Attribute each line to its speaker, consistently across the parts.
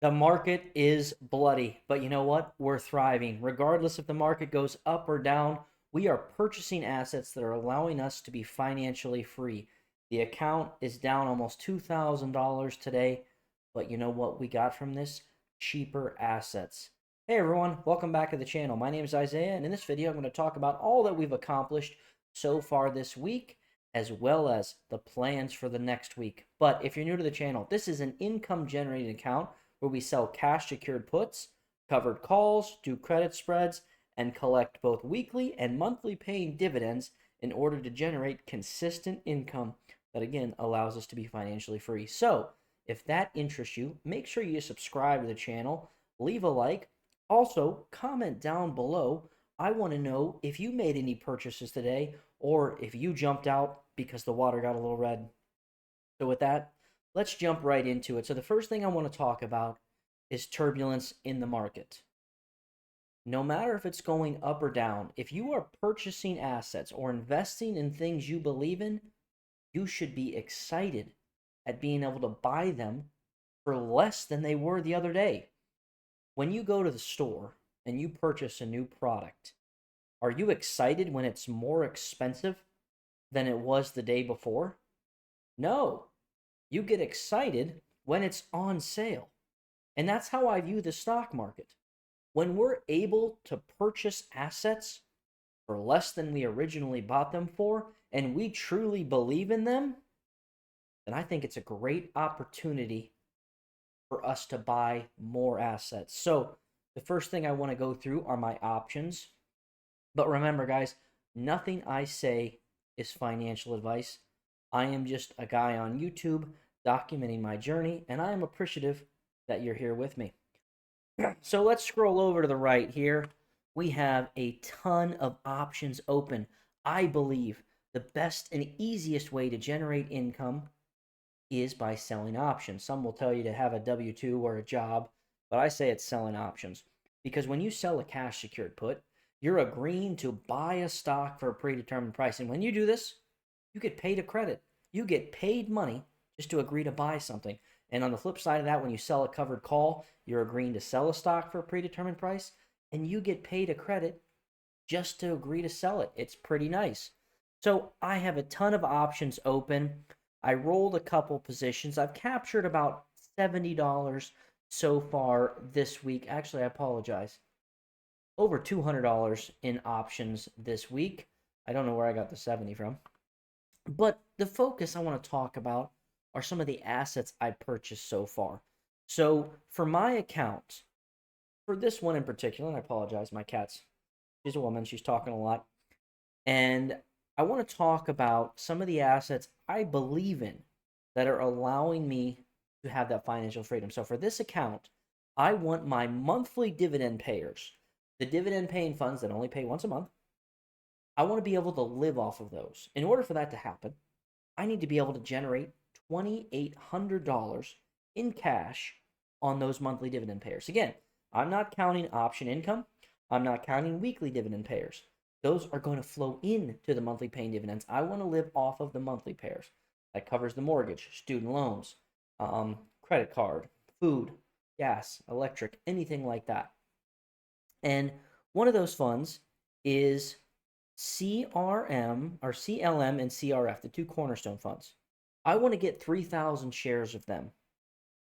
Speaker 1: The market is bloody, but you know what? We're thriving. Regardless if the market goes up or down, we are purchasing assets that are allowing us to be financially free. The account is down almost $2,000 today, but you know what we got from this? Cheaper assets. Hey everyone, welcome back to the channel. My name is Isaiah, and in this video, I'm going to talk about all that we've accomplished so far this week, as well as the plans for the next week. But if you're new to the channel, this is an income generating account where we sell cash secured puts, covered calls, do credit spreads, and collect both weekly and monthly paying dividends in order to generate consistent income that again allows us to be financially free. So, if that interests you, make sure you subscribe to the channel, leave a like, also comment down below. I want to know if you made any purchases today or if you jumped out because the water got a little red. So, with that, let's jump right into it. So, the first thing I want to talk about is turbulence in the market. No matter if it's going up or down, if you are purchasing assets or investing in things you believe in, you should be excited at being able to buy them for less than they were the other day. When you go to the store and you purchase a new product, are you excited when it's more expensive than it was the day before? No. You get excited when it's on sale. And that's how I view the stock market. When we're able to purchase assets for less than we originally bought them for, and we truly believe in them, then I think it's a great opportunity for us to buy more assets. So, the first thing I want to go through are my options. But remember, guys, nothing I say is financial advice. I am just a guy on YouTube documenting my journey, and I am appreciative that you're here with me. So let's scroll over to the right here. We have a ton of options open. I believe the best and easiest way to generate income is by selling options. Some will tell you to have a W 2 or a job, but I say it's selling options. Because when you sell a cash secured put, you're agreeing to buy a stock for a predetermined price. And when you do this, you get paid a credit. You get paid money just to agree to buy something. And on the flip side of that, when you sell a covered call, you're agreeing to sell a stock for a predetermined price, and you get paid a credit just to agree to sell it. It's pretty nice. So I have a ton of options open. I rolled a couple positions. I've captured about $70 so far this week. Actually, I apologize. Over $200 in options this week. I don't know where I got the 70 from. But the focus I want to talk about are some of the assets I purchased so far. So for my account, for this one in particular, and I apologize, my cat's, she's a woman, she's talking a lot. And I want to talk about some of the assets I believe in that are allowing me to have that financial freedom. So for this account, I want my monthly dividend payers, the dividend paying funds that only pay once a month. I want to be able to live off of those. In order for that to happen, I need to be able to generate $2,800 in cash on those monthly dividend payers. Again, I'm not counting option income. I'm not counting weekly dividend payers. Those are going to flow into the monthly paying dividends. I want to live off of the monthly payers. That covers the mortgage, student loans, credit card, food, gas, electric, anything like that. And one of those funds is CRM or CLM and CRF, the two cornerstone funds. I want to get 3,000 shares of them.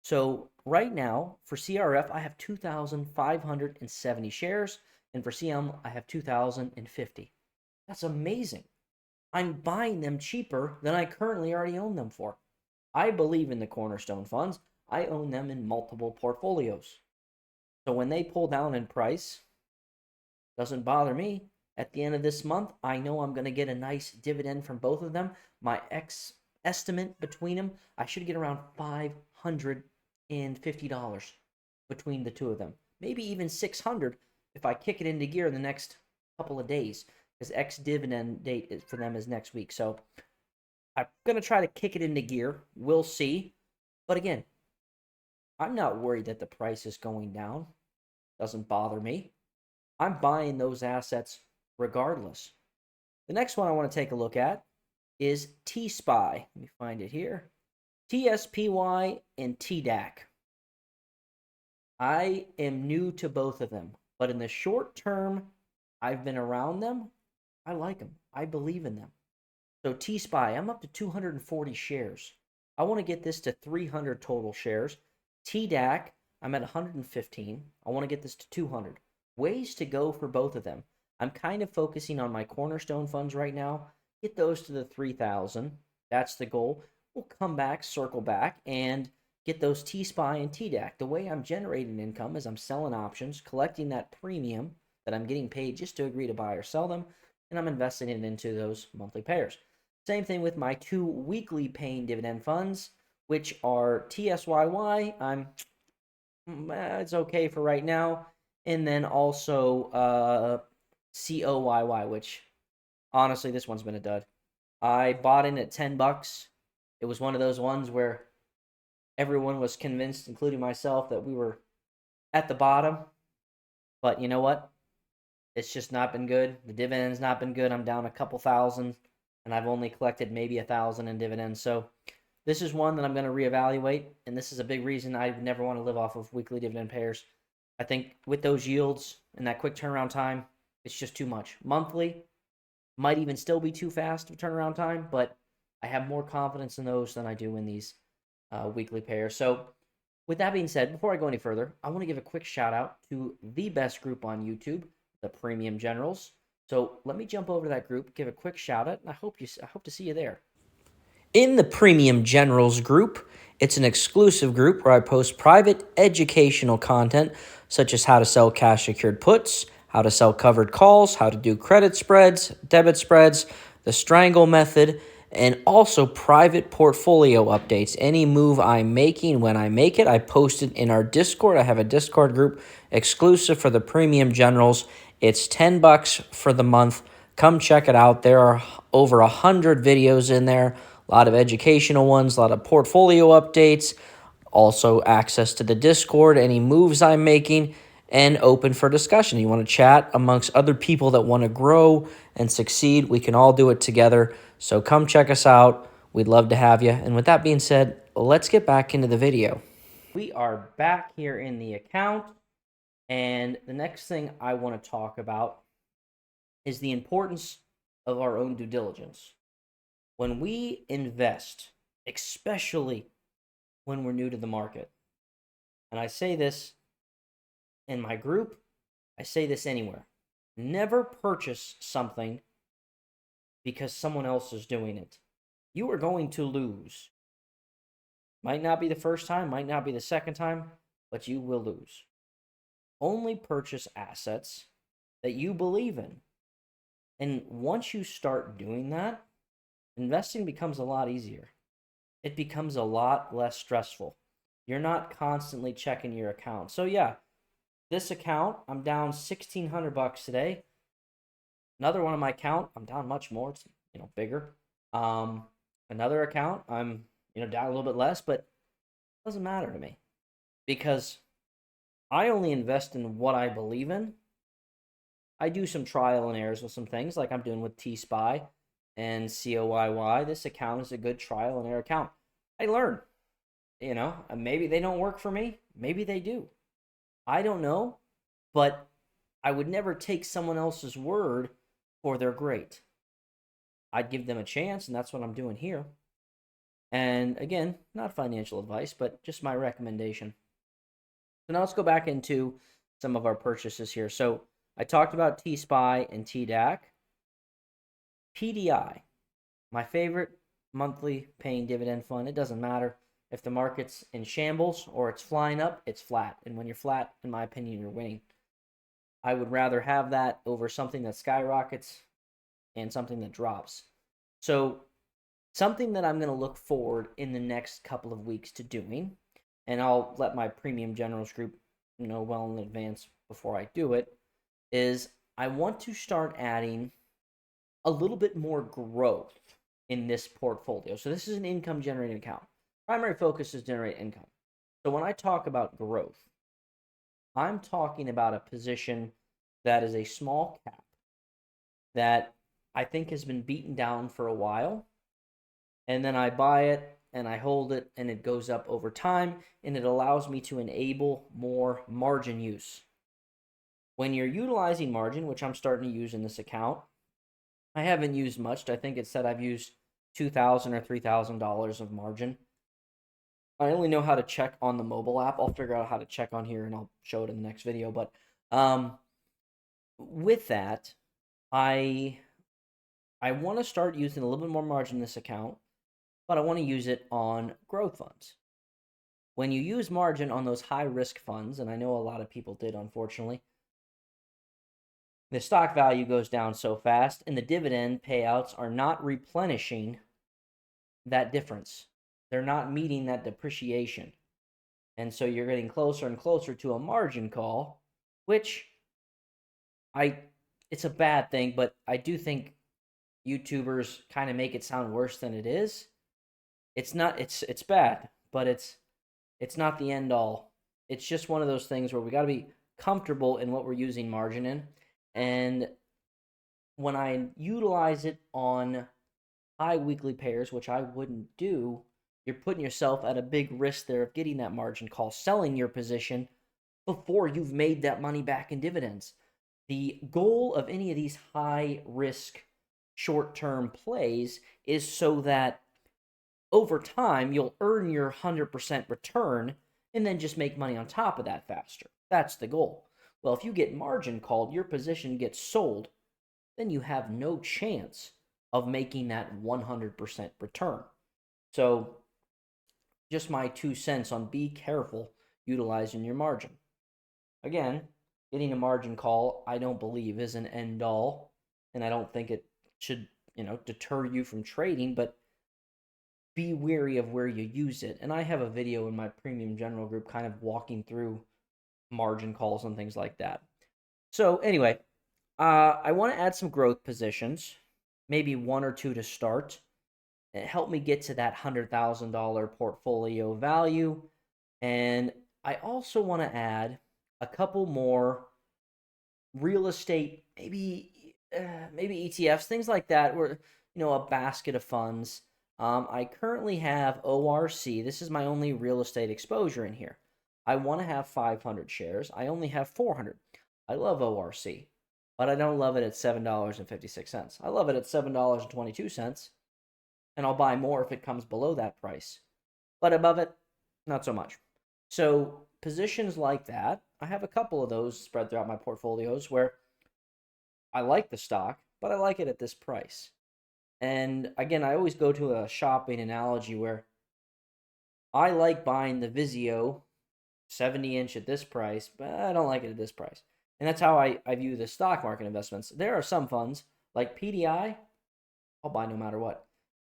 Speaker 1: So right now for CRF, I have 2,570 shares, and for CM, I have 2,050. That's amazing. I'm buying them cheaper than I currently already own them for. I believe in the cornerstone funds. I own them in multiple portfolios. So when they pull down in price, doesn't bother me. At the end of this month, I know I'm going to get a nice dividend from both of them. My estimate between them, I should get around $550 between the two of them. Maybe even 600 if I kick it into gear in the next couple of days, because X dividend date for them is next week. So I'm going to try to kick it into gear. We'll see. But again, I'm not worried that the price is going down. Doesn't bother me. I'm buying those assets regardless. The next one I want to take a look at is T-SPY. Let me find it here. TSPY and TDAC. I am new to both of them, but in the short term, I've been around them. I like them. I believe in them. So T Spy, I'm up to 240 shares. I want to get this to 300 total shares. TDAC, I'm at 115. I want to get this to 200. Ways to go for both of them. I'm kind of focusing on my cornerstone funds right now. Get those to the 3,000. That's the goal. We'll come back, circle back, and get those T Spy and TDAC. The way I'm generating income is I'm selling options, collecting that premium that I'm getting paid just to agree to buy or sell them, and I'm investing it into those monthly payers. Same thing with my 2 weekly paying dividend funds, which are TSYY. It's okay for right now. And then also COYY, which honestly, this one's been a dud. I bought in at $10. It was one of those ones where everyone was convinced, including myself, that we were at the bottom. But you know what? It's just not been good. The dividend's not been good. I'm down a couple thousand, and I've only collected maybe 1,000 in dividends. So this is one that I'm going to reevaluate, and this is a big reason I never want to live off of weekly dividend payers. I think with those yields and that quick turnaround time, it's just too much. Monthly might even still be too fast of turnaround time, but I have more confidence in those than I do in these weekly payers. So with that being said, before I go any further, I want to give a quick shout out to the best group on YouTube, the Premium Generals. So let me jump over to that group, give a quick shout out, and I hope to see you there. In the Premium Generals group, it's an exclusive group where I post private educational content such as how to sell cash secured puts, how to sell covered calls, how to do credit spreads, debit spreads, the strangle method, and also private portfolio updates. Any move I'm making, when I make it, I post it in our Discord. I have a Discord group exclusive for the Premium Generals. It's $10 for the month. Come check it out. There are over 100 videos in there, a lot of educational ones, a lot of portfolio updates, also access to the Discord, any moves I'm making, and open for discussion. You want to chat amongst other people that want to grow and succeed. We can all do it together. So come check us out. We'd love to have you. And with that being said, let's get back into the video. We are back here in the account. And the next thing I want to talk about is the importance of our own due diligence. When we invest, especially when we're new to the market, and I say this in my group, I say this anywhere, never purchase something because someone else is doing it. You are going to lose. Might not be the first time, might not be the second time, but you will lose. Only purchase assets that you believe in. And once you start doing that, investing becomes a lot easier. It becomes a lot less stressful. You're not constantly checking your account. So yeah, this account, I'm down $1,600 today. Another one on my account, I'm down much more. It's bigger. Another account, I'm down a little bit less, but it doesn't matter to me because I only invest in what I believe in. I do some trial and errors with some things like I'm doing with T-Spy and COYY. This account is a good trial and error account. I learn. Maybe they don't work for me. Maybe they do. I don't know, but I would never take someone else's word for they're great. I'd give them a chance, and that's what I'm doing here. And again, not financial advice, but just my recommendation. So now let's go back into some of our purchases here. So I talked about T-Spy and TDAC. PDI, my favorite monthly paying dividend fund. It doesn't matter if the market's in shambles or it's flying up, it's flat. And when you're flat, in my opinion, you're winning. I would rather have that over something that skyrockets and something that drops. So something that I'm going to look forward in the next couple of weeks to doing, and I'll let my Premium Generals group know well in advance before I do it, is I want to start adding a little bit more growth in this portfolio. So this is an income generating account. Primary focus is generate income. So when I talk about growth, I'm talking about a position that is a small cap that I think has been beaten down for a while. And then I buy it and I hold it and it goes up over time, and it allows me to enable more margin use. When you're utilizing margin, which I'm starting to use in this account, I haven't used much. I think it said I've used $2,000 or $3,000 of margin. I only know how to check on the mobile app. I'll figure out how to check on here and I'll show it in the next video. But with that, I want to start using a little bit more margin in this account, but I want to use it on growth funds. When you use margin on those high risk funds, and I know a lot of people did, unfortunately, the stock value goes down so fast, and the dividend payouts are not replenishing that difference. They're not meeting that depreciation. And so you're getting closer and closer to a margin call, which it's a bad thing, but I do think YouTubers kind of make it sound worse than it is. It's not, it's bad, but it's not the end all. It's just one of those things where we got to be comfortable in what we're using margin in. And when I utilize it on high weekly pairs, which I wouldn't do, you're putting yourself at a big risk there of getting that margin call, selling your position before you've made that money back in dividends. The goal of any of these high risk short-term plays is so that over time you'll earn your 100% return and then just make money on top of that faster. That's the goal. Well, if you get margin called, your position gets sold, then you have no chance of making that 100% return. So just my 2 cents on be careful utilizing your margin. Again, getting a margin call, I don't believe is an end all, and I don't think it should, deter you from trading, but be wary of where you use it. And I have a video in my premium general group kind of walking through margin calls and things like that. So anyway, I want to add some growth positions, maybe 1 or 2 to start. Help me get to that $100,000 portfolio value. And I also want to add a couple more real estate, maybe ETFs, things like that, where, a basket of funds. I currently have ORC. This is my only real estate exposure in here. I want to have 500 shares. I only have 400. I love ORC, but I don't love it at $7.56. I love it at $7.22, and I'll buy more if it comes below that price. But above it, not so much. So positions like that, I have a couple of those spread throughout my portfolios where I like the stock, but I like it at this price. And again, I always go to a shopping analogy where I like buying the Vizio 70-inch at this price, but I don't like it at this price. And that's how I view the stock market investments. There are some funds, like PDI, I'll buy no matter what.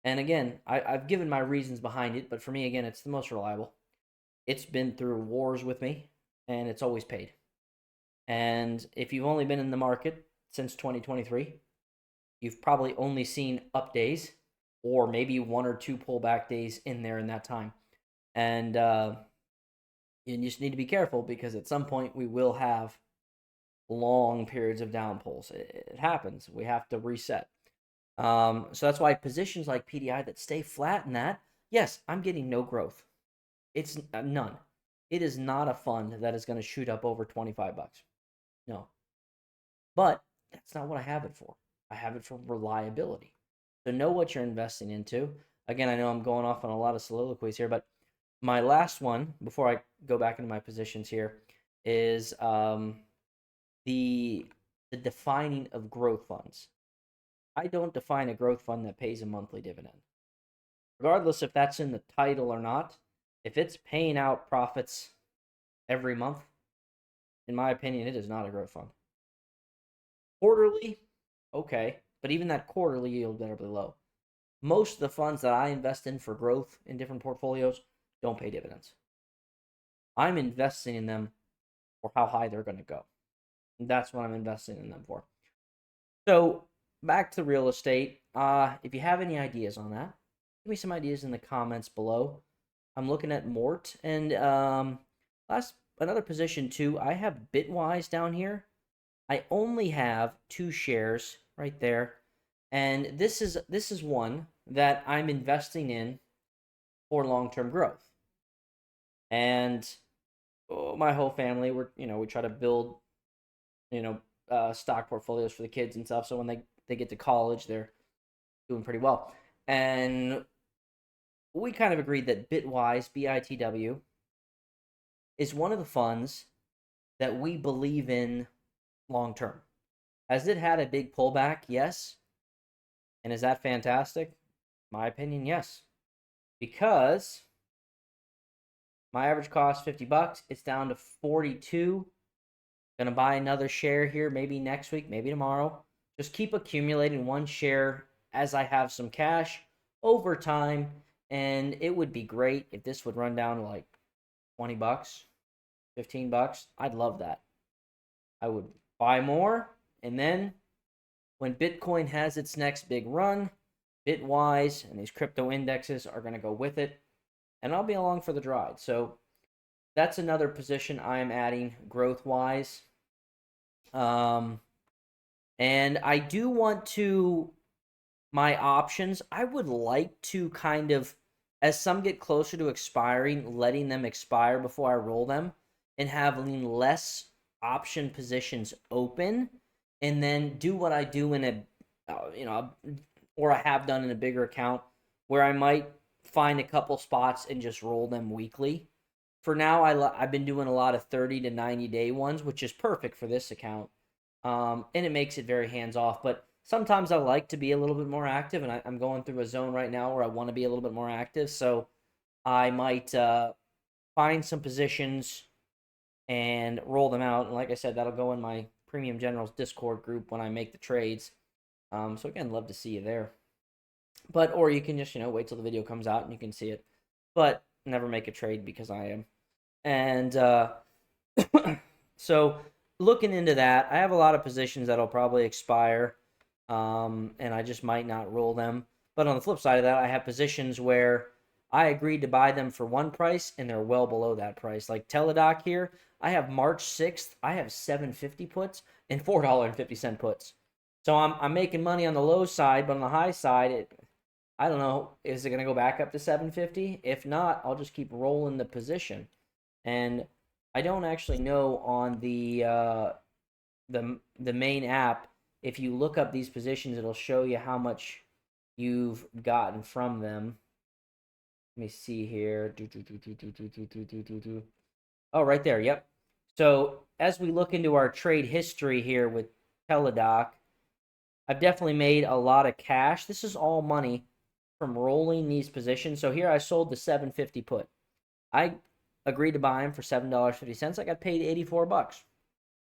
Speaker 1: And again, I've given my reasons behind it, but for me, again, it's the most reliable. It's been through wars with me, and it's always paid. And if you've only been in the market since 2023, you've probably only seen up days or maybe 1 or 2 pullback days in there in that time. And you just need to be careful because at some point we will have long periods of down pulls. It happens. We have to reset. So that's why positions like PDI that stay flat in that, yes, I'm getting no growth. It's none. It is not a fund that is going to shoot up over 25 bucks. No. But that's not what I have it for. I have it for reliability. So know what you're investing into. Again, I know I'm going off on a lot of soliloquies here, but my last one, before I go back into my positions here, is the defining of growth funds. I don't define a growth fund that pays a monthly dividend. Regardless if that's in the title or not, if it's paying out profits every month, in my opinion, it is not a growth fund. Quarterly, okay, but even that quarterly yield better be low. Most of the funds that I invest in for growth in different portfolios don't pay dividends. I'm investing in them for how high they're going to go. And that's what I'm investing in them for. So back to real estate. If you have any ideas on that, give me some ideas in the comments below. I'm looking at Mort, and another position too. I have Bitwise down here. I only have 2 shares right there, and this is one that I'm investing in for long-term growth. And my whole family, we try to build, stock portfolios for the kids and stuff. So when they get to college, they're doing pretty well. And we kind of agreed that Bitwise, BITW, is one of the funds that we believe in long term. Has it had a big pullback? Yes. And is that fantastic? My opinion, yes. Because my average cost $50. It's down to 42. Gonna buy another share here, maybe next week, maybe tomorrow. Just keep accumulating one share as I have some cash over time. And it would be great if this would run down to like $20, $15. I'd love that. I would buy more. And then when Bitcoin has its next big run, Bitwise and these crypto indexes are going to go with it. And I'll be along for the ride. So that's another position I'm adding growth wise. And I do want to, my options, I would like to kind of, as some get closer to expiring, letting them expire before I roll them and having less option positions open, and then do what I do in a, or I have done in a bigger account where I might find a couple spots and just roll them weekly. For now, I've been doing a lot of 30 to 90 day ones, which is perfect for this account. And it makes it very hands off. But sometimes I like to be a little bit more active, and I'm going through a zone right now where I want to be a little bit more active. So I might find some positions and roll them out. And like I said, that'll go in my Premium Generals Discord group when I make the trades. So again, love to see you there. Or you can just, wait till the video comes out and you can see it. But never make a trade because I am. And so looking into that, I have a lot of positions that'll probably expire, and I just might not roll them. But on the flip side of that, I have positions where I agreed to buy them for one price and they're well below that price. Like Teladoc here, I have March 6th, I have $7.50 puts and $4.50 puts. So I'm making money on the low side, but on the high side, I don't know, is it going to go back up to $7.50? If not, I'll just keep rolling the position. And I don't actually know on the main app, if you look up these positions, it'll show you how much you've gotten from them. Let me see here. Oh, right there. Yep. So as we look into our trade history here with Teladoc, I've definitely made a lot of cash. This is all money from rolling these positions. So here I sold the $7.50 put. I agreed to buy them for $7.50. I got paid $84.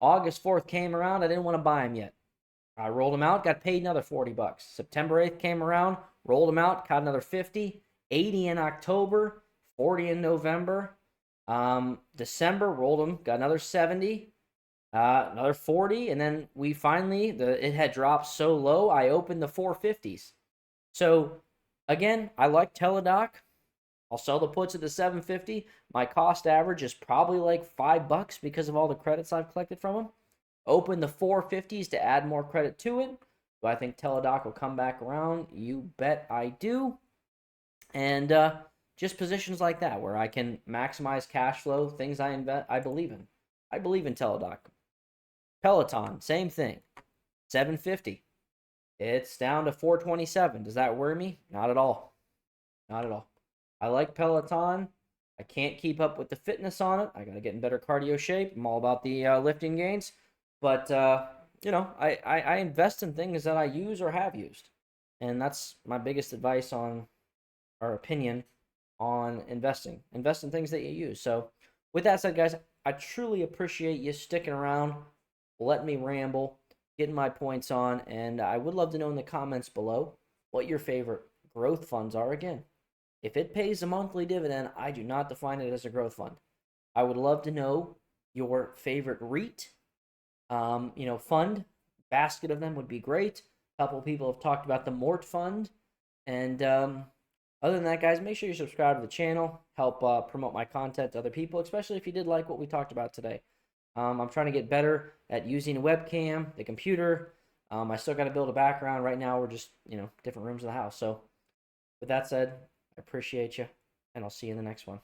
Speaker 1: August 4th came around. I didn't want to buy them yet. I rolled them out, got paid another $40. September 8th came around, rolled them out, got another 50, 80 in October, 40 in November. December, rolled them, got another 70, another 40, and then we finally, it had dropped so low, I opened the 450s. So, again, I like Teladoc. I'll sell the puts at the 750. My cost average is probably like $5 because of all the credits I've collected from them. Open the 450s to add more credit to it. Do I think Teladoc will come back around? You bet I do. And just positions like that where I can maximize cash flow, things I believe in. I believe in Teladoc. Peloton, same thing. 750. It's down to 427. Does that worry me? Not at all. Not at all. I like Peloton. I can't keep up with the fitness on it. I got to get in better cardio shape. I'm all about the lifting gains. But, I invest in things that I use or have used. And that's my biggest advice on, or opinion on investing. Invest in things that you use. So, with that said, guys, I truly appreciate you sticking around, letting me ramble, getting my points on. And I would love to know in the comments below what your favorite growth funds are. Again, if it pays a monthly dividend, I do not define it as a growth fund. I would love to know your favorite REIT, fund. Basket of them would be great. A couple of people have talked about the Mort Fund. And other than that, guys, make sure you subscribe to the channel. Help promote my content to other people, especially if you did like what we talked about today. I'm trying to get better at using a webcam, the computer. I still got to build a background. Right now, we're just, different rooms of the house. So with that said, I appreciate you. and I'll see you in the next one.